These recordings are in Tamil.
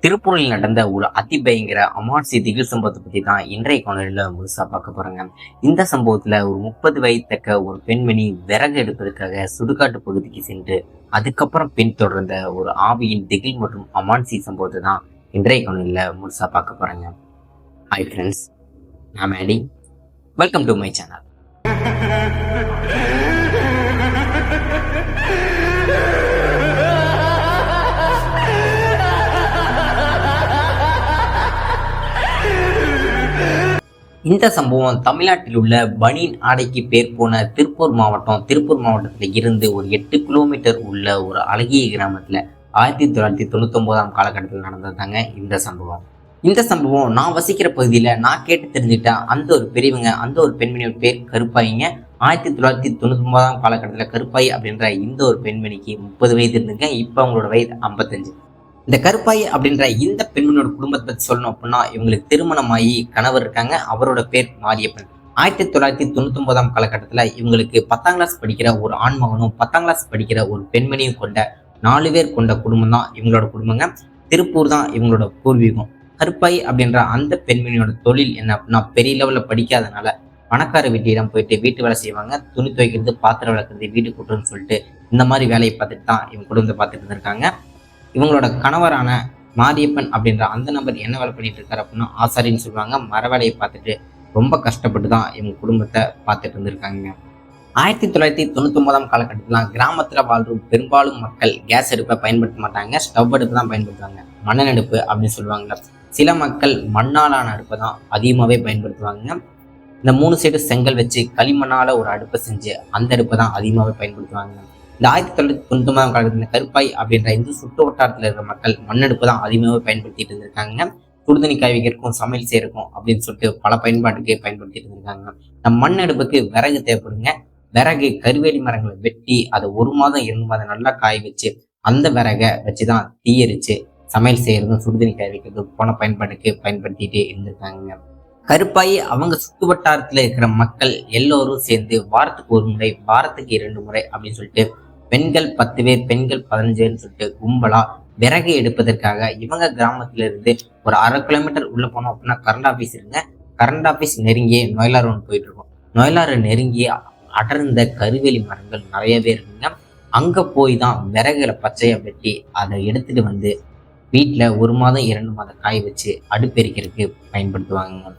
திருப்பூரில் நடந்த ஒரு அதிபயங்கர அமானுஷ்ய திகில் சம்பவத்தை பத்தி தான் இன்றைய காணொலியில முழுசா பார்க்க போறாங்க. இந்த சம்பவத்துல ஒரு 30 வயதக்க ஒரு பெண்மணி விறகு எடுப்பதற்காக சுடுகாட்டு பகுதிக்கு சென்று அதுக்கப்புறம் பின்தொடர்ந்த ஒரு ஆவியின் திகில் மற்றும் அமானுஷ்ய சம்பவத்தை தான் இன்றைய காணொலியில முழுசா பார்க்க போறாங்க. ஹாய் ஃப்ரெண்ட்ஸ், நான் Maddy. Welcome to my channel. இந்த சம்பவம் தமிழ்நாட்டில் உள்ள பனியன் ஆடைக்கு பேர் போன திருப்பூர் மாவட்டத்தில் இருந்து ஒரு 8 கிலோமீட்டர் உள்ள ஒரு அழகிய கிராமத்துல 1999ஆம் காலகட்டத்தில் நடந்ததாங்க இந்த சம்பவம். இந்த சம்பவம் நான் வசிக்கிற பகுதியில நான் கேட்டு தெரிஞ்சுட்ட அந்த ஒரு பெரியவங்க, அந்த ஒரு பெண்மணியோட பேர் கருப்பாயிங்க. 1999ஆம் காலகட்டத்தில் கருப்பாய் அப்படின்ற இந்த ஒரு பெண்மணிக்கு 30 வயது இருந்துங்க. இப்ப அவங்களோட வயது 55. இந்த கருப்பாய் அப்படின்ற இந்த பெண்மணியோட குடும்பத்தை பற்றி சொல்லணும் அப்படின்னா, இவங்களுக்கு திருமணமாகி கணவர் இருக்காங்க. அவரோட பேர் மாரியப்பன். 1999ஆம் காலகட்டத்தில் இவங்களுக்கு 10ஆம் கிளாஸ் படிக்கிற ஒரு ஆண்மகனும் 10ஆம் கிளாஸ் படிக்கிற ஒரு பெண்மணியும் கொண்ட 4 பேர் கொண்ட குடும்பம் தான் இவங்களோட குடும்பங்க. திருப்பூர் தான் இவங்களோட பூர்வீகம். கருப்பாய் அப்படின்ற அந்த பெண்மணியோட தொழில் என்ன அப்படின்னா, பெரிய லெவலில் படிக்காதனால பணக்கார வீட்டிடம் போயிட்டு வீட்டு வேலை செய்வாங்க. துணி துவைக்கிறது, பாத்திரம் விளக்குறது, வீட்டு கூட்டுன்னு சொல்லிட்டு இந்த மாதிரி வேலையை பார்த்துட்டு தான் இவங்க குடும்பத்தை பார்த்துட்டு இருந்திருக்காங்க. இவங்களோட கணவரான மாரியப்பன் அப்படின்ற அந்த நபர் என்ன வேலை பண்ணிட்டு இருக்காரு அப்படின்னா, ஆசாரின்னு சொல்லுவாங்க. மர வேலையை பார்த்துட்டு ரொம்ப கஷ்டப்பட்டு தான் இவங்க குடும்பத்தை பார்த்துட்டு இருந்திருக்காங்க. 1999ஆம் காலகட்டத்தில் கிராமத்தில் வாழ்ற பெரும்பாலும் மக்கள் கேஸ் அடுப்பை பயன்படுத்த மாட்டாங்க, ஸ்டவ் அடுப்பு தான் பயன்படுத்துவாங்க. மண்ணெண்ணெய் அடுப்பு அப்படின்னு சொல்லுவாங்கல்ல. சில மக்கள் மண்ணாலான அடுப்பை தான் அதிகமாகவே பயன்படுத்துவாங்க. இந்த 3 சைடு செங்கல் வச்சு களிமண்ணால ஒரு அடுப்பை செஞ்சு அந்த அடுப்பை தான் அதிகமாகவே பயன்படுத்துவாங்க. இந்த 1999ஆம் காலகட்டத்தில் கருப்பாய் அப்படின்ற இந்த சுற்று வட்டாரத்தில் இருக்கிற மக்கள் மண்ணடுப்பு தான் அதிகமாகவே பயன்படுத்திட்டு இருந்திருக்காங்க. சுடுதண்ணி காய் வைக்கிறக்கும், சமையல் செய்யறக்கும் அப்படின்னு சொல்லிட்டு பல பயன்பாட்டுக்கு பயன்படுத்திட்டு இருந்திருக்காங்க. இந்த மண் அடுப்புக்கு விறகு தேவைப்படுங்க. விறகு கருவேலி மரங்களை வெட்டி அதை 1 மாதம் 2 மாதம் நல்லா காய வச்சு அந்த விறகை வச்சுதான் தீயரிச்சு சமையல் செய்யறதும் சுடுதண்ணி காய் வைக்கிறதும் போன பயன்பாட்டுக்கு பயன்படுத்திட்டு இருந்திருக்காங்க. கருப்பாயி அவங்க சுற்று வட்டாரத்துல இருக்கிற மக்கள் எல்லோரும் சேர்ந்து வாரத்துக்கு 1 முறை, வாரத்துக்கு 2 முறை அப்படின்னு சொல்லிட்டு பெண்கள் 10 பேர், பெண்கள் 15 பேர்னு சொல்லிட்டு கும்பலா விறகு எடுப்பதற்காக இவங்க கிராமத்துல இருந்து ஒரு 1/2 கிலோமீட்டர் உள்ள போனோம் அப்படின்னா கரண்ட் ஆஃபீஸ் இருங்க. கரண்ட் ஆஃபீஸ் நெருங்கியே நொயலாறு ஒன்று போயிட்டு இருக்கும். நொயலாறு நெருங்கிய அடர்ந்த கருவேலி மரங்கள் நிறையவே இருக்குங்க. அங்க போய் தான் விறகுகளை பச்சையா வெட்டி அதை எடுத்துட்டு வந்து வீட்டுல 1 மாதம் 2 மாதம் காய வச்சு அடுப்பெரிக்கிறதுக்கு பயன்படுத்துவாங்க.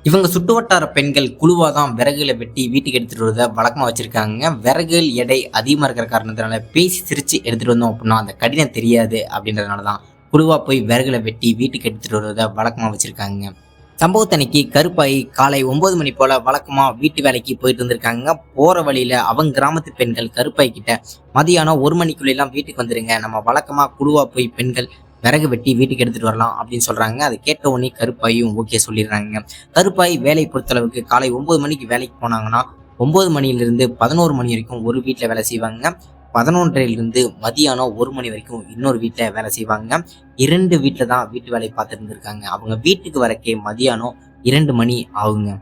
இவங்க சுற்றுவட்டார பெண்கள் குழுவாக தான் விறகுகளை வெட்டி வீட்டுக்கு எடுத்துகிட்டு வரதை வழக்கமாக வச்சுருக்காங்க. விறகுகள் எடை அதிகமாக இருக்கிற காரணத்தினால பேசி சிரித்து எடுத்துகிட்டு வந்தோம் அப்படின்னா அந்த கடினம் தெரியாது அப்படின்றதுனால தான் குழுவாக போய் விறகுகளை வெட்டி வீட்டுக்கு எடுத்துகிட்டு வருவதை வழக்கமாக வச்சுருக்காங்க. சம்பவத்தன்னைக்கு கருப்பாய் காலை 9 மணி போல் வழக்கமாக வீட்டு வேலைக்கு போயிட்டு இருந்திருக்காங்க. போகிற வழியில் அவங்க கிராமத்து பெண்கள் கருப்பாய் கிட்ட மதியானம் 1 மணிக்குள்ளெல்லாம் வீட்டுக்கு வந்துடுங்க, நம்ம வழக்கமாக குழுவாக போய் பெண்கள் விறகு வெட்டி வீட்டுக்கு எடுத்துட்டு வரலாம் அப்படின்னு சொல்றாங்க. அதை கேட்ட உடனே கருப்பாயும் ஓகே சொல்லிடுறாங்க. கருப்பாய் வேலை பொறுத்தளவுக்கு காலை 9 மணிக்கு வேலைக்கு போனாங்கன்னா 9 மணிலிருந்து 11 மணி வரைக்கும் ஒரு வீட்டில் வேலை செய்வாங்க. 11:30லிருந்து மதியானம் 1 மணி வரைக்கும் இன்னொரு வீட்டில் வேலை செய்வாங்க. 2 வீட்டில் தான் வீட்டு வேலையை பார்த்துட்டு இருந்திருக்காங்க. அவங்க வீட்டுக்கு வரக்கே மதியானம் 2 மணி ஆகுங்க.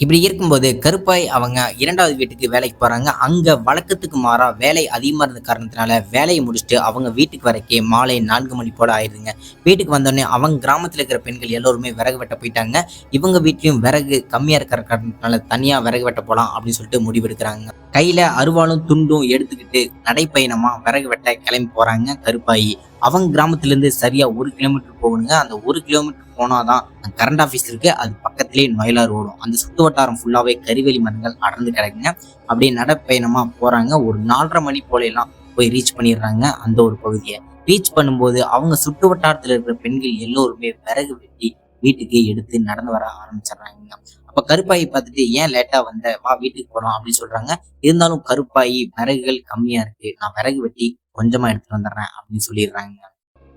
இப்படி இருக்கும்போது கருப்பாய் அவங்க 2வது வீட்டுக்கு வேலைக்கு போறாங்க. அங்க வழக்கத்துக்கு மாறா வேலை அதிகமா இருந்த காரணத்தினால வேலையை முடிச்சுட்டு அவங்க வீட்டுக்கு வரக்கே மாலை 4 மணி போல ஆயிடுதுங்க. வீட்டுக்கு வந்தோடனே அவங்க கிராமத்துல இருக்கிற பெண்கள் எல்லோருமே விறகு வெட்ட போயிட்டாங்க. இவங்க வீட்லயும் விறகு கம்மியா இருக்கிற காரணத்தினால தனியா விறகு வெட்ட போலாம் அப்படின்னு சொல்லிட்டு முடிவெடுக்கிறாங்க. கையில அருவாளும் துண்டும் எடுத்துக்கிட்டு நடைப்பயணமா விறகு வெட்ட கிளம்பி போறாங்க கருப்பாயி. அவங்க கிராமத்துல இருந்து சரியா 1 கிலோமீட்டர் போகணுங்க. அந்த 1 கிலோமீட்டர் போனாதான் கரண்ட் ஆஃபீஸ் இருக்கு. அது பக்கத்திலேயே நொயலாறு ஓடும். அந்த சுற்று வட்டாரம் ஃபுல்லாவே கருவேலி மரங்கள் அடர்ந்து கிடக்குங்க. அப்படியே நடைப்பயணமா போறாங்க. ஒரு 4:30 மணி போல எல்லாம் போய் ரீச் பண்ணிடுறாங்க அந்த ஒரு பகுதியை. ரீச் பண்ணும்போது அவங்க சுற்று வட்டாரத்துல இருக்கிற பெண்கள் எல்லோருமே விறகு வெட்டி வீட்டுக்கு எடுத்து நடந்து வர ஆரம்பிச்சிடுறாங்க. அப்ப கருப்பாயி பார்த்துட்டு, ஏன் லேட்டா வந்த, வா வீட்டுக்கு போறோம் அப்படின்னு சொல்றாங்க. இருந்தாலும் கருப்பாயி விறகுகள் கம்மியா இருக்கு, நான் விறகு வெட்டி கொஞ்சமா எடுத்துட்டு வந்துடுறேன் அப்படின்னு சொல்லிடுறாங்க.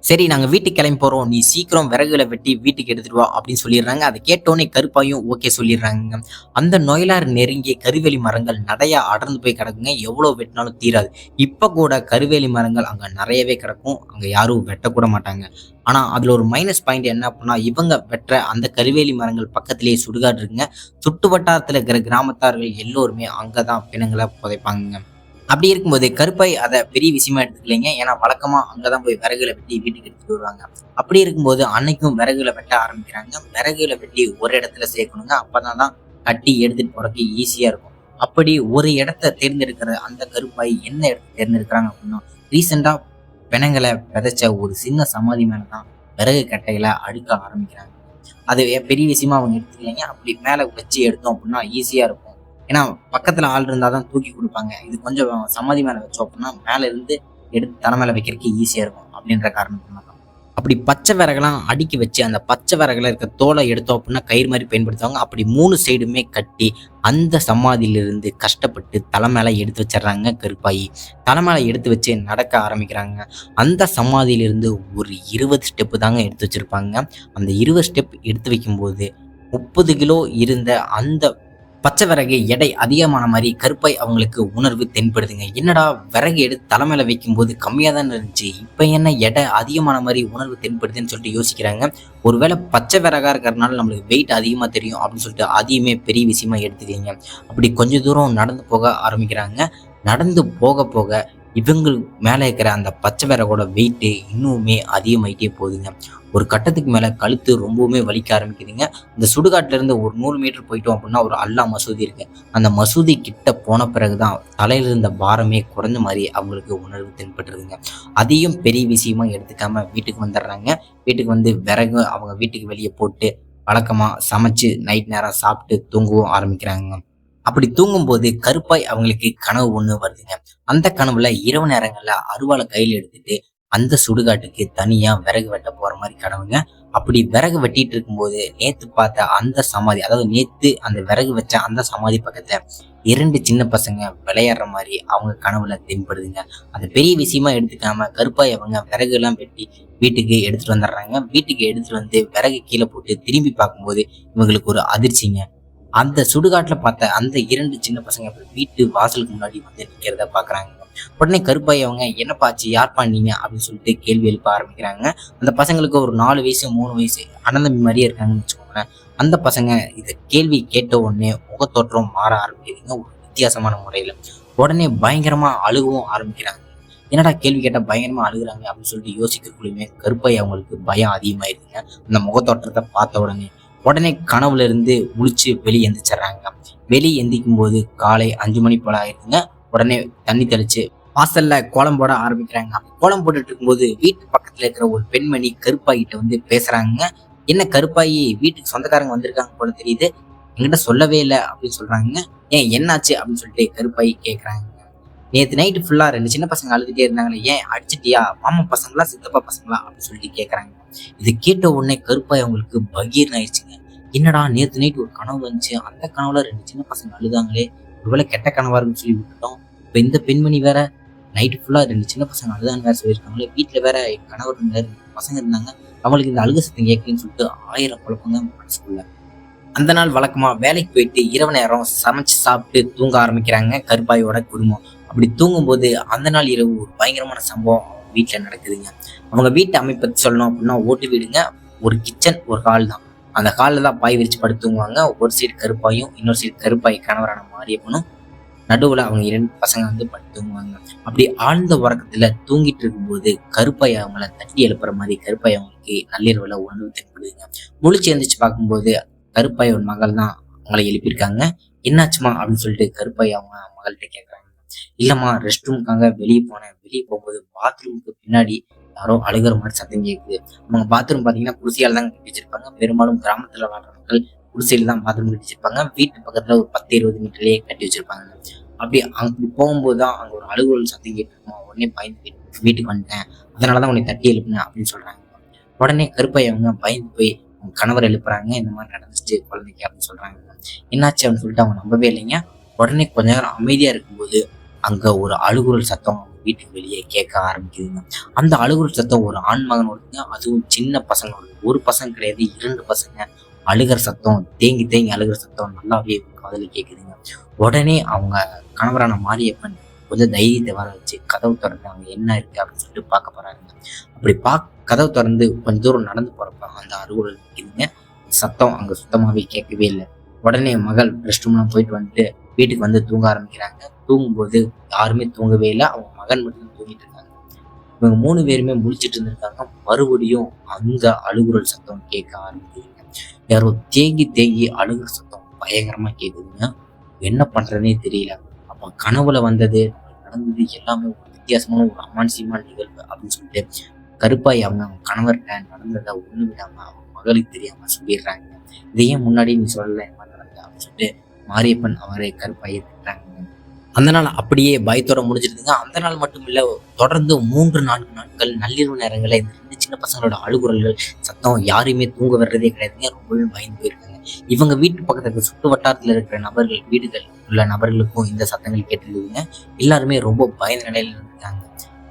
சரி, நாங்க வீட்டுக்கு கிளம்பி போறோம், நீ சீக்கிரம் விறகுகளை வெட்டி வீட்டுக்கு எடுத்துட்டு வா அப்படின்னு சொல்லிடுறாங்க. அதை கேட்டோன்னே கருப்பாயும் ஓகே சொல்லிடுறாங்க. அந்த நொயலாறு நெருங்கிய கருவேலி மரங்கள் நிறைய அடர்ந்து போய் கிடக்குங்க. எவ்வளவு வெட்டினாலும் தீராது. இப்ப கூட கருவேலி மரங்கள் அங்க நிறையவே கிடக்கும். அங்க யாரும் வெட்டக்கூட மாட்டாங்க. ஆனா அதுல ஒரு மைனஸ் பாயிண்ட் என்ன அப்படின்னா, இவங்க வெட்டுற அந்த கருவேலி மரங்கள் பக்கத்திலேயே சுடுகாடு இருக்குங்க. சுட்டு வட்டாரத்துல இருக்கிற கிராமத்தார்கள் எல்லோருமே அங்கதான் பிணங்களை புதைப்பாங்க. அப்படி இருக்கும்போது கருப்பாய் அதை பெரிய விஷயமா எடுத்துக்கலைங்க. ஏன்னா வழக்கமா அங்கதான் போய் விறகுகளை வெட்டி வீட்டுக்கு எடுத்துட்டு வருவாங்க. அப்படி இருக்கும்போது அன்னைக்கும் விறகுகளை வெட்ட ஆரம்பிக்கிறாங்க. விறகுகளை வெட்டி ஒரு இடத்துல சேர்க்கணுங்க. அப்பதான் தான் கட்டி எடுத்துட்டு போறதுக்கு ஈஸியா இருக்கும். அப்படி ஒரு இடத்த தேர்ந்தெடுக்கிற அந்த கருப்பாய் என்ன இடத்த தேர்ந்தெடுக்கிறாங்க அப்படின்னா, ரீசெண்டா பிணங்களை விதைச்ச ஒரு சின்ன சமாதி மேலதான் விறகு கட்டைகளை அடுக்க ஆரம்பிக்கிறாங்க. அது பெரிய விஷயமா அவங்க எடுத்துக்கலைங்க. அப்படி மேல வச்சு எடுத்தோம் அப்படின்னா ஈஸியா இருக்கும். ஏன்னா பக்கத்துல ஆள் இருந்தாதான் தூக்கி கொடுப்பாங்க. இது கொஞ்சம் சமாதி மேல வச்சோம் அப்படின்னா மேல இருந்து எடுத்து தலை மேல வைக்கிறதுக்கு ஈஸியா இருக்கும் அப்படின்ற காரணத்தினால தான். அப்படி பச்சை விறகெல்லாம் அடுக்கி வச்சு அந்த பச்சை விறகுல இருக்க தோலை எடுத்தோம் அப்படின்னா கயிறு மாதிரி பயன்படுத்துவாங்க. அப்படி 3 சைடுமே கட்டி அந்த சமாதியிலிருந்து கஷ்டப்பட்டு தலை மேல எடுத்து வச்சிடுறாங்க கருப்பாயி. தலை மேல எடுத்து வச்சு நடக்க ஆரம்பிக்கிறாங்க. அந்த சமாதியிலிருந்து ஒரு 20 ஸ்டெப்பு தாங்க எடுத்து வச்சிருப்பாங்க. அந்த 20 ஸ்டெப் எடுத்து வைக்கும்போது 30 கிலோ இருந்த அந்த பச்சை விறகு எடை அதிகமான மாதிரி கருப்பாய் அவங்களுக்கு உணர்வு தென்படுதுங்க. என்னடா விறகு எடுத்து தலைமையில வைக்கும்போது கம்மியா தான் இருந்துச்சு, இப்ப என்ன எடை அதிகமான மாதிரி உணர்வு தென்படுதுன்னு சொல்லிட்டு யோசிக்கிறாங்க. ஒருவேளை பச்சை விறகா இருக்கிறதுனால நம்மளுக்கு வெயிட் அதிகமா தெரியும் அப்படின்னு சொல்லிட்டு அதையுமே பெரிய விஷயமா எடுத்துக்கீங்க. அப்படி கொஞ்ச தூரம் நடந்து போக ஆரம்பிக்கிறாங்க. நடந்து போக போக இவங்களுக்கு மேலே இருக்கிற அந்த பச்சை விறகோட வெயிட்டு இன்னுமே அதிகமாயிட்டே போகுதுங்க. ஒரு கட்டத்துக்கு மேல கழுத்து ரொம்பவுமே வலிக்க ஆரம்பிக்குதுங்க. இந்த சுடுகாட்டுல இருந்து ஒரு 100 மீட்டர் போயிட்டோம் அப்படின்னா ஒரு அல்லா மசூதி இருக்கு. அந்த மசூதி கிட்ட போன பிறகுதான் தலையில இருந்த பாரமே குறைஞ்ச மாதிரி அவங்களுக்கு உணர்வு தென்பட்டுருதுங்க. அதையும் பெரிய விஷயமா எடுத்துக்காம வீட்டுக்கு வந்துடுறாங்க. வீட்டுக்கு வந்து விறகு அவங்க வீட்டுக்கு வெளியே போட்டு வழக்கமா சமைச்சு நைட் நேரம் சாப்பிட்டு தூங்கவும் ஆரம்பிக்கிறாங்க. அப்படி தூங்கும்போது கருப்பாய் அவங்களுக்கு கனவு ஒண்ணு வருதுங்க. அந்த கனவுல இரவு நேரங்கள்ல அருவாளை கையில எடுத்துட்டு அந்த சுடுகாட்டுக்கு தனியா விறகு வெட்ட போற மாதிரி கனவுங்க. அப்படி விறகு வெட்டிட்டு இருக்கும்போது நேத்து பார்த்த அந்த சமாதி, அதாவது நேத்து அந்த விறகு வச்ச அந்த சமாதி பக்கத்துல 2 சின்ன பசங்க விளையாடுற மாதிரி அவங்க கனவுல தென்படுதுங்க. அது பெரிய விஷயமா எடுத்துக்காம கருப்பாய் அவங்க விறகு எல்லாம் வெட்டி வீட்டுக்கு எடுத்துட்டு வந்துடுறாங்க. வீட்டுக்கு எடுத்துட்டு வந்து விறகு கீழே போட்டு திரும்பி பார்க்கும்போது இவங்களுக்கு ஒரு அதிர்ச்சிங்க. அந்த சுடுகாட்டுல பார்த்த அந்த 2 சின்ன பசங்க வீட்டு வாசலுக்கு முன்னாடி வந்து நிக்கிறத பாக்குறாங்க. உடனே கருப்பாய் அவங்க என்னப்பா ஆச்சு, யார்ப்பா நீங்க அப்படின்னு சொல்லிட்டு கேள்வி எழுப்ப ஆரம்பிக்கிறாங்க. அந்த பசங்களுக்கு ஒரு 4 வயசு 3 வயசு அண்ணன் தம்பி மாதிரியே இருக்காங்கன்னு வச்சுக்கோங்களேன். அந்த பசங்க இதை கேள்வி கேட்ட உடனே முகத்தோற்றம் மாற ஆரம்பிக்குதுங்க ஒரு வித்தியாசமான முறையில. உடனே பயங்கரமா அழுகவும் ஆரம்பிக்கிறாங்க. என்னடா கேள்வி கேட்டா பயங்கரமா அழுகுறாங்க அப்படின்னு சொல்லிட்டு யோசிக்கிறதுக்குள்ளயுமே கருப்பாய் அவங்களுக்கு பயம் அதிகமாயிருதுங்க. அந்த முகத்தோற்றத்தை பார்த்த உடனே கனவுல இருந்து முழிச்சு வெளியே எந்திரிச்சிடுறாங்க. வெளியே எந்திக்கும் போது காலை 5 மணி போல ஆயிருதுங்க. உடனே தண்ணி தெளிச்சு வாசல்ல கோலம் போட ஆரம்பிக்கிறாங்க. கோலம் போட்டுட்டு இருக்கும்போது வீட்டு பக்கத்துல இருக்கிற ஒரு பெண்மணி கருப்பாயிட்ட வந்து பேசுறாங்க. என்ன கருப்பாயி, வீட்டுக்கு சொந்தக்காரங்க வந்திருக்காங்க போல தெரியுது, என்கிட்ட சொல்லவே இல்லை அப்படின்னு சொல்றாங்க. ஏன் என்னாச்சு அப்படின்னு சொல்லிட்டு கருப்பாயி கேட்கறாங்க. நேற்று நைட்டு ஃபுல்லா 2 சின்ன பசங்க அழுதுட்டே இருந்தாங்களே, ஏன் அடிச்சிட்டியா, மாமா பசங்களா சித்தப்பா பசங்களா அப்படின்னு சொல்லிட்டு கேட்கறாங்க. இது கேட்ட உடனே கருப்பாய் அவங்களுக்கு பகீர்னு ஆயிடுச்சுங்க. என்னடா நேற்று நைட்டு ஒரு கனவு வந்துச்சு, அந்த கனவுல 2 சின்ன பசங்க அழுதாங்களே, ஒருவேளை கெட்ட கனவா இருக்குன்னு சொல்லி விட்டுட்டோம். இப்ப இந்த பெண்மணி வேற நைட்டு ஃபுல்லா 2 சின்ன பசங்க அழுதான்னு வேற சொல்லியிருக்காங்களே, வீட்டுல வேற கணவர் இருந்தாரு, பசங்க இருந்தாங்க, அவங்களுக்கு இந்த அழுக சத்தம் கேட்கலன்னு சொல்லிட்டு 1000 குழப்பங்க மனசுக்குள்ள. அந்த நாள் வழக்கமா வேலைக்கு போயிட்டு இரவு நேரம் சமைச்சு சாப்பிட்டு தூங்க ஆரம்பிக்கிறாங்க கருப்பாயோட குடும்பம். அப்படி தூங்கும்போது அந்த நாள் இரவு ஒரு பயங்கரமான சம்பவம் அவங்க வீட்டுல நடக்குதுங்க. அவங்க வீட்டு அமைப்பை சொல்லணும் அப்படின்னா ஓட்டு வீடுங்க. ஒரு கிச்சன், ஒரு ஹால் தான். அந்த ஹாலில் தான் பாய் விரிச்சு படுத்து தூங்குவாங்க. ஒரு சைடு கருப்பாயும் இன்னொரு சைடு கருப்பாய் கணவரான மாரியப்பனும், நடுவுல அவங்க 2 பசங்க வந்து படுத்து தூங்குவாங்க. அப்படி ஆழ்ந்த உறக்கத்துல தூங்கிட்டு இருக்கும்போது கருப்பாய் அவங்கள தட்டி எழுப்புற மாதிரி கருப்பாய் அவங்களுக்கு நள்ளிரவுல உணர்வு தென்படுதுங்க. முழிச்சு எழுந்திரிச்சு பார்க்கும்போது கருப்பாயோட மகள் தான் அவங்கள எழுப்பியிருக்காங்க. என்னாச்சுமா அப்படின்னு சொல்லிட்டு கருப்பாய் அவங்க மகள்கிட்ட கேட்கறாங்க. இல்லம்மா, ரெஸ்ட் ரூமுக்காக வெளியே போனேன். வெளியே போகும்போது பாத்ரூமுக்கு பின்னாடி யாரோ அழுகிற மாதிரி சத்தம் கேட்குது. அவங்க பாத்ரூம் பாத்தீங்கன்னா குடிசையால தான் கட்டி வச்சிருப்பாங்க. பெரும்பாலும் கிராமத்துல வாழ்ற மக்கள் குடிசையில தான் பாத்ரூம் கட்டி வச்சிருப்பாங்க. வீட்டு பக்கத்துல ஒரு 10-20 மீட்டர்லயே கட்டி வச்சிருப்பாங்க. அப்படி போகும்போது தான் அங்க ஒரு அழுகுறல் சத்தம் கேட்டுருக்கோம். உடனே பயந்து வீட்டுக்கு வந்துட்டேன், அதனாலதான் உன்னை தட்டி எழுப்புனேன் அப்படின்னு சொல்றாங்க. உடனே கருப்பாய் அவங்க பயந்து போய் அவங்க கணவர் எழுப்புறாங்க. இந்த மாதிரி நடந்துச்சு குழந்தைக்கு அப்படின்னு சொல்றாங்க. என்னாச்சு அப்படின்னு சொல்லிட்டு அவங்க நம்பவே இல்லைங்க. உடனே கொஞ்ச நேரம் அமைதியா இருக்கும்போது அங்க ஒரு அழுகுரல் சத்தம் வீட்டுக்கு வெளியே கேட்க ஆரம்பிக்குதுங்க. அந்த அழுகுரல் சத்தம் ஒரு ஆண் மகனோடுங்க, அதுவும் சின்ன பசங்களோட. ஒரு பசங்க கிடையாது, 2 பசங்க அழுகிற சத்தம், தேங்கி தேங்கி அழுகிற சத்தம் நல்லாவே காதுல கேட்குதுங்க. உடனே அவங்க கணவரான மாரியப்பன் கொஞ்சம் தைரியத்தை வர வச்சு கதவு திறந்து அவங்க என்ன இருக்கு அப்படின்னு சொல்லிட்டு பார்க்க போறாங்க. அப்படி கதவு திறந்து கொஞ்ச தூரம் நடந்து போறப்ப அந்த அழுகுரல் கேட்குதுங்க. சத்தம் அங்க சுத்தமாவே கேட்கவே இல்லை. உடனே மகள் ரெஸ்ட் ரூம்லாம் போயிட்டு வந்துட்டு வீட்டுக்கு வந்து தூங்க ஆரம்பிக்கிறாங்க. தூங்கும்போது யாருமே தூங்கவே இல்லை. அவங்க மகன் மட்டும் தூங்கிட்டு இருக்காங்க. இவங்க 3 பேருமே முழிச்சிட்டு இருந்திருக்காங்க. மறுபடியும் அந்த அழுகுரல் சத்தம் கேட்க ஆரம்பிக்குதுங்க. யாரோ தேங்கி தேங்கி அழுகுற சத்தம் பயங்கரமா கேக்குதுங்க. என்ன பண்றதுனே தெரியல. அப்ப கனவுல வந்தது நடந்தது எல்லாமே ஒரு வித்தியாசமான ஒரு அமானுஷ்யமான நிகழ்வு அப்படின்னு சொல்லிட்டு கருப்பாய் அவங்க கணவர்கிட்ட நடந்ததை ஒண்ணு விடாம அவங்க மகளுக்கு தெரியாம சொல்லிடுறாங்க. இதையே முன்னாடி நீ சொல்லல இந்த மாதிரி நடந்தது அப்படின்னு சொல்லிட்டு மாரியப்பன் அவரை கருப்பாயை திட்டுறாங்க. அந்த நாள் அப்படியே பயத்தோட முடிஞ்சிருதுங்க. அந்த நாள் மட்டும் இல்ல, தொடர்ந்து 3-4 நாட்கள் நள்ளிரவு நேரங்கள்ல இந்த 2 சின்ன பசங்களோட அழுகுரல்கள் சத்தம் யாரையுமே தூங்க வர்றதே கிடையாதுங்க. ரொம்பவே பயந்து போயிருக்காங்க. இவங்க வீட்டு பக்கத்துல சுற்று வட்டாரத்துல இருக்கிற நபர்கள், வீடுகள் உள்ள நபர்களுக்கும் இந்த சத்தங்கள் கேட்டுருக்குதுங்க. எல்லாருமே ரொம்ப பயந்த நிலையில இருக்காங்க.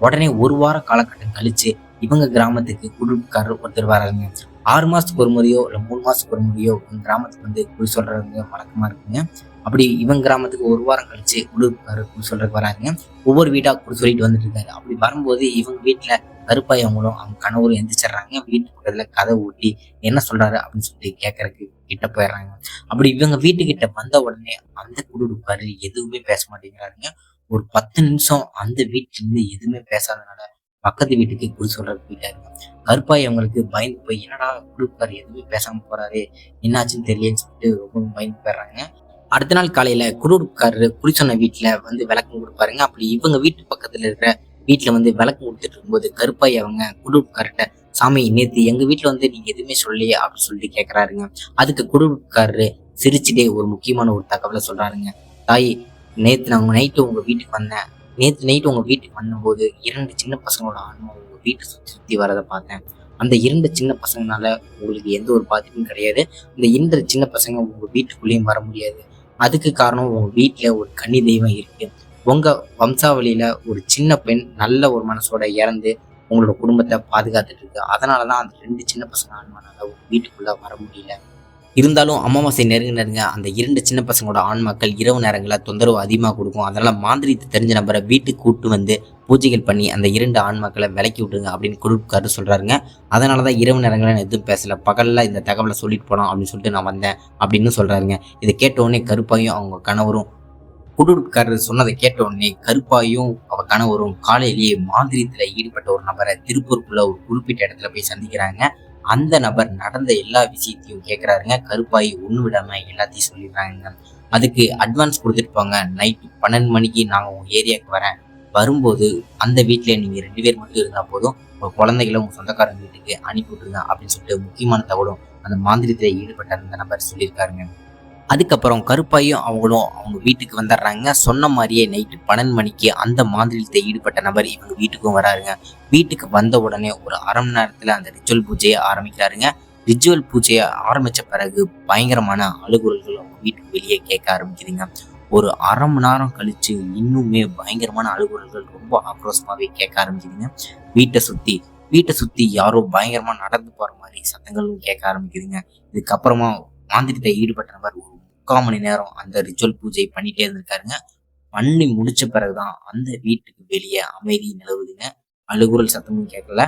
உடனே 1 வார காலகட்டம் கழிச்சு இவங்க கிராமத்துக்கு குடிகாரர் ஒருத்தர் வராங்க. 6 மாசத்துக்கு ஒரு முறையோ இல்ல 3 மாசத்துக்கு ஒரு முறையோ இவங்க கிராமத்துக்கு வந்து குறி சொல்றவங்க வழக்கமா இருக்குங்க. அப்படி இவங்க கிராமத்துக்கு 1 வாரம் கழிச்சு குடிகாரர் குறி சொல்றதுக்கு வராங்க. ஒவ்வொரு வீட்டா குறி சொல்லிட்டு வந்துட்டு இருக்காரு. அப்படி வரும்போது இவங்க வீட்டுல கருப்பாய் அவங்களும் அவங்க கணவரும் எந்திரிச்சிடுறாங்க. வீட்டு பக்கத்துல கதை ஊட்டி என்ன சொல்றாரு அப்படின்னு சொல்லி கேட்கறதுக்கு கிட்ட போயிடுறாங்க. அப்படி இவங்க வீட்டுக்கிட்ட வந்த உடனே அந்த குடிகாரர் எதுவுமே பேச மாட்டேங்கிறாருங்க. ஒரு 10 நிமிஷம் அந்த வீட்டுல இருந்து எதுவுமே பேசாதனால பக்கத்து வீட்டுக்கு குறி சொல்றதுக்கு போயிட்டாருங்க. கருப்பாய் அவங்களுக்கு பயந்து போய் என்னடா குடிகாரர் எதுவுமே பேசாம போறாரு, என்னாச்சுன்னு தெரியலன்னு சொல்லிட்டு ரொம்ப பயந்து போயிடுறாங்க. அடுத்த நாள் காலையில குடிகாரரு குறி சொன்ன வீட்டுல வந்து விளக்கம் கொடுப்பாருங்க. அப்படி இவங்க வீட்டு பக்கத்துல இருக்கிற வீட்டுல வந்து விளக்கம் கொடுத்துட்டு இருக்கும்போது கருப்பாய் அவங்க குடிகாரர்கிட்ட, சாமி நேத்து எங்க வீட்டுல வந்து நீங்க எதுவுமே சொல்லலையே அப்படின்னு சொல்லிட்டு கேட்கறாருங்க. அதுக்கு குடிகாரரு சிரிச்சுட்டே ஒரு முக்கியமான ஒரு தகவலை சொல்றாருங்க. தாய், நேத்து நான் நைட்டு உங்க வீட்டுக்கு வந்தேன். நேத்து நைட்டு உங்க வீட்டுக்கு வந்தபோது 2 சின்ன பசங்களோட ஆன்மா உங்க வீட்டை சுத்தி சுத்தி வரதை பார்த்தேன். அந்த 2 சின்ன பசங்கனால உங்களுக்கு எந்த ஒரு பாதிப்பும் கிடையாது. இந்த 2 சின்ன பசங்க உங்க வீட்டுக்குள்ளேயும் வர முடியாது. அதுக்கு காரணம் உங்க வீட்டுல ஒரு கன்னி தெய்வம் இருக்கு. உங்க வம்சாவளியில ஒரு சின்ன பெண் நல்ல ஒரு மனசோட இறந்து உங்களோட குடும்பத்தை பாதுகாத்துட்டு இருக்கு. அதனாலதான் அந்த 2 சின்ன பசங்க ஆன்மானால உங்க வீட்டுக்குள்ள வர முடியல. இருந்தாலும் அமாவாசை நெருங்க அந்த 2 சின்ன பசங்களோட ஆன்மாக்கள் இரவு நேரங்களில் தொந்தரவு அதிகமாக கொடுக்கும். அதனால மாந்திரித்து தெரிஞ்ச நபரை வீட்டுக்கு கூட்டு வந்து பூஜைகள் பண்ணி அந்த 2 ஆன்மாக்களை விலக்கி விட்டுருங்க அப்படின்னு குடிகாரர் சொல்றாருங்க. அதனாலதான் இரவு நேரங்களில் நான் எதுவும் பேசல, பகல்ல இந்த தகவலை சொல்லிட்டு போனோம் அப்படின்னு சொல்லிட்டு நான் வந்தேன் அப்படின்னு சொல்றாருங்க. இதை கேட்ட உடனே கருப்பாயும் அவங்க கணவரும், குடிகாரர் சொன்னதை கேட்ட உடனே கருப்பாயும் அவ கணவரும் காலையிலேயே மாந்திரியத்துல ஈடுபட்ட ஒரு நபரை திருப்பூருக்குள்ள ஒரு குறிப்பிட்ட இடத்துல போய் சந்திக்கிறாங்க. அந்த நபர் நடந்த எல்லா விஷயத்தையும் கேட்கிறாருங்க. கருப்பாய் ஒண்ணு விடாம எல்லாத்தையும் சொல்லிடுறாங்க. அதுக்கு அட்வான்ஸ் கொடுத்துட்டு போங்க, நைட்டு 12 மணிக்கு நாங்க உங்க ஏரியாவுக்கு வரேன், வரும்போது அந்த வீட்டுல நீங்க 2 பேர் மட்டும் இருந்தா போதும், உங்க குழந்தைகளை உங்க சொந்தக்காரங்க வீட்டுக்கு அனுப்பி விட்டுருங்க அப்படின்னு சொல்லிட்டு முக்கியமான தகவலும் அந்த மாந்திரத்துல ஈடுபட்ட அந்த நபர் சொல்லியிருக்காருங்க. அதுக்கப்புறம் கருப்பாயும் அவங்களும் அவங்க வீட்டுக்கு வந்துடுறாங்க. சொன்ன மாதிரியே நைட்டு 12 மணிக்கு அந்த மாந்திரத்தை ஈடுபட்ட நபர் இவங்க வீட்டுக்கும் வராருங்க. வீட்டுக்கு வந்த உடனே ஒரு 1/2 மணி நேரத்துல அந்த ரிச்சுவல் பூஜையை ஆரம்பிக்கிறாருங்க. ரிச்சுவல் பூஜையை ஆரம்பிச்ச பிறகு பயங்கரமான அழுகுரல்கள் அவங்க வீட்டுக்கு வெளியே கேட்க ஆரம்பிக்குதுங்க. ஒரு 1/2 மணி நேரம் கழிச்சு இன்னுமே பயங்கரமான அழுகுரல்கள் ரொம்ப ஆக்ரோஷமாவே கேட்க ஆரம்பிக்குதுங்க. வீட்டை சுத்தி யாரோ பயங்கரமா நடந்து போற மாதிரி சத்தங்களும் கேட்க ஆரம்பிக்குதுங்க. இதுக்கப்புறமா மாந்திரத்தை ஈடுபட்ட நபர் 3/4 மணி நேரம் அந்த ரிச்சுவல் பூஜை பண்ணிட்டே இருந்திருக்காருங்க. பண்ணி முடிச்ச பிறகுதான் அந்த வீட்டுக்கு வெளியே அமைதி நிலவுதுங்க. அழுகுரல் சத்தமும் கேட்கல,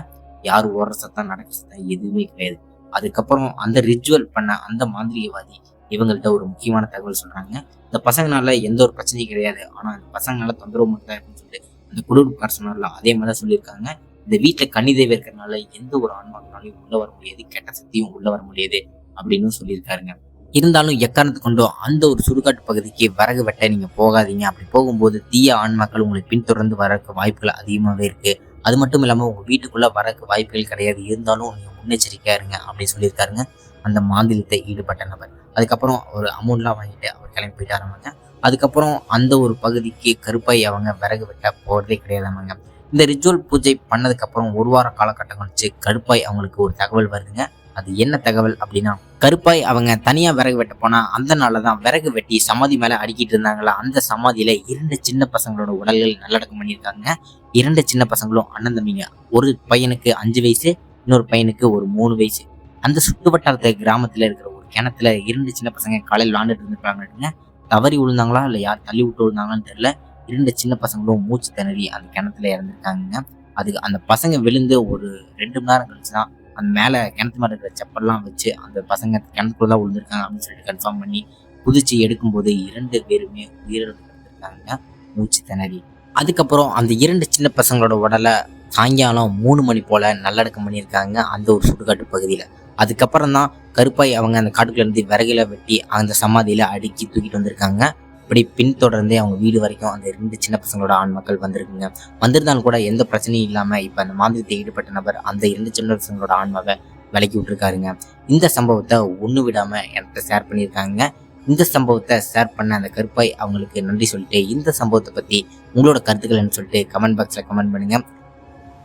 யார் ஓடுற சத்தம் நடக்கிற சத்தம் எதுவுமே கிடையாது. அதுக்கப்புறம் அந்த ரிச்சுவல் பண்ண அந்த மாந்திரிகவாதி இவங்கள்ட்ட ஒரு முக்கியமான தகவல் சொல்றாங்க. இந்த பசங்கனால எந்த ஒரு பிரச்சனையும் கிடையாது, ஆனா இந்த பசங்கனால தொந்தரவு மட்டும் தான் இருக்குன்னு சொல்லிட்டு அந்த குடிகாரர் சொன்னார்ல, அதே மாதிரிதான் சொல்லியிருக்காங்க. இந்த வீட்டுல கன்னிதேவி இருக்கிறதுனால எந்த ஒரு ஆன்மாக்களாலையும் உள்ள வர முடியாது, கெட்ட சக்தியும் உள்ள வர முடியாது அப்படின்னு சொல்லியிருக்காருங்க. இருந்தாலும் எக்காரணத்து கொண்டோ அந்த ஒரு சுடுகாட்டு பகுதிக்கு விறகு வெட்ட நீங்க போகாதீங்க. அப்படி போகும்போது தீய ஆன்மாக்கள் உங்களை பின்தொடர்ந்து வரக்கு வாய்ப்புகள் அதிகமாகவே இருக்கு. அது மட்டும் இல்லாம உங்க வீட்டுக்குள்ள வரக்கு வாய்ப்புகள் கிடையாது. இருந்தாலும் நீங்க முன்னெச்சரிக்கையா இருங்க அப்படின்னு சொல்லியிருக்காருங்க அந்த மாந்திரத்தை ஈடுபட்ட நபர். அதுக்கப்புறம் ஒரு அமௌண்ட்லாம் வாங்கிட்டு அவர் கிளம்பி போயிட்டாருமாங்க. அதுக்கப்புறம் அந்த ஒரு பகுதிக்கு கருப்பாய் அவங்க விறகு வெட்ட போறதே கிடையாதாமாங்க. இந்த ரிச்சுவல் பூஜை பண்ணதுக்கு அப்புறம் 1 வார காலகட்டம் கழிச்சு கருப்பாய் அவங்களுக்கு ஒரு தகவல் வருதுங்க. அது என்ன தகவல் அப்படின்னா, கருப்பாய் அவங்க தனியா விறகு வெட்ட போனா அந்த நாள்லதான் விறகு வெட்டி சமாதி மேல அடுக்கிட்டு இருந்தாங்களா, அந்த சமாதியில 2 சின்ன பசங்களோட உடல்கள் நல்லடக்கம் பண்ணியிருக்காங்க. 2 சின்ன பசங்களும் அண்ணன் தம்பிங்க. ஒரு பையனுக்கு 5 வயசு, இன்னொரு பையனுக்கு ஒரு 3 வயசு. அந்த சுற்று வட்டாரத்து கிராமத்துல இருக்கிற ஒரு கிணத்துல 2 சின்ன பசங்க காலையில் விளாண்டுட்டு இருந்திருக்காங்க. தவறி விழுந்தாங்களா இல்ல யார் தள்ளி விட்டு விழுந்தாங்கன்னு தெரியல. 2 சின்ன பசங்களும் மூச்சு திணறி அந்த கிணத்துல இறந்துருக்காங்க. அதுக்கு அந்த பசங்க விழுந்து ஒரு 2 மணி நேரம் கழிச்சுதான் அந்த மேல கிணத்து மேல இருக்கிற செப்பல்லாம் வச்சு அந்த பசங்க கிணத்துக்குள்ளதான் விழுந்திருக்காங்க அப்படின்னு சொல்லிட்டு கன்ஃபார்ம் பண்ணி குதிச்சு எடுக்கும்போது 2 பேருமே உயிரிழந்திருக்காங்க மூச்சு திணறி. அதுக்கப்புறம் அந்த 2 சின்ன பசங்களோட உடலை சாயங்காலம் 3 மணி போல நல்லடக்கம் பண்ணியிருக்காங்க அந்த ஒரு சுடுகாட்டு பகுதியில். அதுக்கப்புறம் தான் கருப்பாய் அவங்க அந்த காட்டுக்குள்ளேருந்து விறகுல வெட்டி அந்த சமாதியில் அடுக்கி தூக்கிட்டு வந்திருக்காங்க. இப்படி பின்தொடர்ந்தே அவங்க வீடு வரைக்கும் அந்த 2 சின்ன பசங்களோட ஆண் மக்கள் வந்திருக்குங்க. வந்திருந்தாலும் கூட எந்த பிரச்சனையும் இல்லாமல் இப்போ அந்த மாந்திரத்தை ஈடுபட்ட நபர் அந்த 2 சின்ன பசங்களோட ஆன்மாவை விலக்கி விட்டுருக்காருங்க. இந்த சம்பவத்தை ஒன்று விடாமல் என்கிட்ட ஷேர் பண்ணியிருக்காங்க. இந்த சம்பவத்தை ஷேர் பண்ண அந்த கருப்பாய் அவங்களுக்கு நன்றி சொல்லிட்டு, இந்த சம்பவத்தை பற்றி உங்களோட கருத்துக்கள்னு சொல்லிட்டு கமெண்ட் பாக்ஸில் கமெண்ட் பண்ணுங்கள்.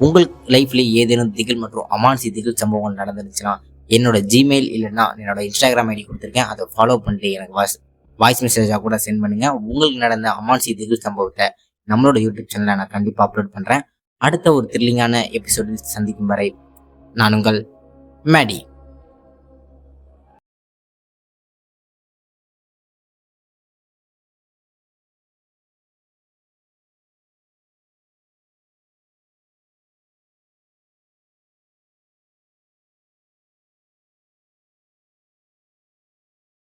உங்கள் லைஃப்லேயே ஏதேனும் திகில் மற்றும் அமானுஷ திகில் சம்பவங்கள் நடந்துருச்சுன்னா என்னோட ஜிமெயில் இல்லைன்னா என்னோட இன்ஸ்டாகிராம் ஐடி கொடுத்துருக்கேன், அதை ஃபாலோ பண்ணிட்டு எனக்கு வாய்ஸ் மெசேஜாக கூட சென்ட் பண்ணுங்கள். உங்களுக்கு நடந்த அமானுஷ திகில் சம்பவத்தை நம்மளோட யூடியூப் சேனலில் நான் கண்டிப்பாக அப்லோட் பண்ணுறேன். அடுத்த ஒரு த்ரில்லிங்கான எபிசோடில் சந்திக்கும் வரை நான் உங்கள் மேடி.